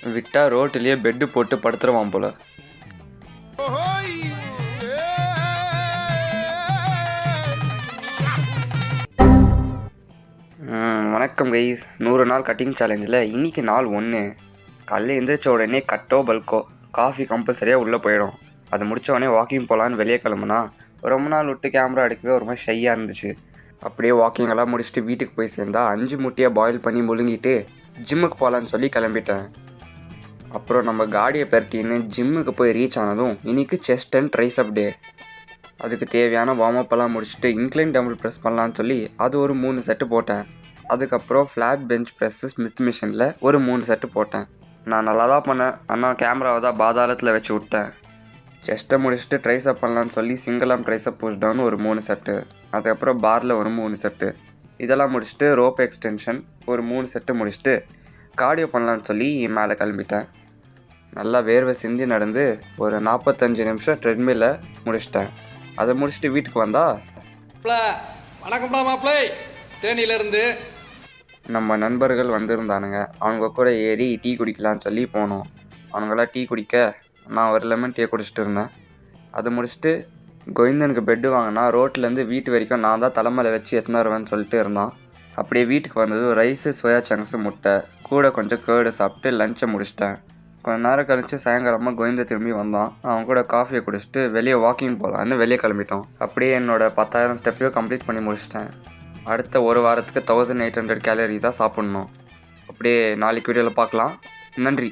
விட்டா ரோட்டிலேயே பெட்டு போட்டு படுத்துருவான் போல. வணக்கம் கைஸ். 100 நாள் கட்டிங் சேலஞ்சில் இன்றைக்கி நாள் 1. காலையில் எழுந்திரிச்ச உடனே கட்டோ பல்கோ காஃபி கம்பல்சரியாக உள்ளே போயிடும். அது முடித்த உடனே வாக்கிங் போகலான்னு வெளியே கிளம்புனா ரொம்ப நாள் விட்டு கேமரா எடுக்கவே ஒரு மாதிரி ஷையாக இருந்துச்சு. அப்படியே வாக்கிங்கெல்லாம் முடிச்சுட்டு வீட்டுக்கு போய் சேர்ந்தா 5 முட்டையை பாயில் பண்ணி முழுங்கிட்டு ஜிம்முக்கு போகலான்னு சொல்லி கிளம்பிட்டேன். அப்புறம் நம்ம காடியை பெரட்டின்னு ஜிம்முக்கு போய் ரீச் ஆனதும் இன்றைக்கி செஸ்ட் அண்ட் ட்ரைசப் டே. அதுக்கு தேவையான வார்ம் அப்பெல்லாம் முடிச்சுட்டு இன்க்ளைன் டம்பிள் ப்ரெஸ் பண்ணலான்னு சொல்லி அது ஒரு 3 செட்டு போட்டேன். அதுக்கப்புறம் ஃப்ளாட் பெஞ்ச் ப்ரெஸ்ஸு ஸ்மித் மிஷினில் ஒரு 3 செட்டு போட்டேன். நான் நல்லா தான் பண்ணேன், ஆனால் கேமராவை தான் பாதாளத்தில் வச்சு விட்டேன். செஸ்ட்டை முடிச்சுட்டு ட்ரைசப் பண்ணலான்னு சொல்லி single arm tricep push down ஒரு 3 செட்டு, அதுக்கப்புறம் பாரில் ஒரு 3 செட்டு, இதெல்லாம் முடிச்சுட்டு ரோப் எக்ஸ்டென்ஷன் ஒரு 3 செட்டு முடிச்சுட்டு கார்டியோ பண்ணலான்னு சொல்லி மேலே கிளம்பிட்டேன். நல்லா வேர்வை சிந்தி நடந்து ஒரு 45 நிமிஷம் ட்ரெட்மில்லை முடிச்சிட்டேன். அதை முடிச்சுட்டு வீட்டுக்கு வந்தா வணக்கம்டா மாப்பிள்ளை, தேனியிலேருந்து நம்ம நண்பர்கள் வந்திருந்தானுங்க. அவங்க கூட ஏறி டீ குடிக்கலான்னு சொல்லி போனோம். அவங்களாம் டீ குடிக்க நான் ஒரு லெமன் டீ குடிச்சிட்டு இருந்தேன். அதை முடிச்சுட்டு கோவிந்தனுக்கு பெட்டு வாங்கினா ரோட்லேருந்து வீட்டு வரைக்கும் நான் தான் தலைமையில் வச்சு எத்தனை வருவேன்னு சொல்லிட்டு இருந்தான். அப்படியே வீட்டுக்கு வந்தது ரைஸு, சோயா சங்க்ஸு, முட்டை கூட கொஞ்சம் கேர்டு சாப்பிட்டு லஞ்சை முடிச்சிட்டேன். கொஞ்ச நேரம் கழித்து சாயங்காலமாக கோவிந்த திரும்பி வந்தான். அவன் கூட காஃபியை குடிச்சிட்டு வெளியே வாக்கிங் போகலான்னு வெளியே கிளம்பிட்டோம். அப்படியே என்னோடய 10,000 ஸ்டெப்பையும் கம்ப்ளீட் பண்ணி முடிச்சிட்டேன். அடுத்த ஒரு வாரத்துக்கு 1800 கேலரி தான் சாப்பிட்ணும். அப்படியே நாளைக்கு வீடியோவில் பார்க்கலாம். நன்றி.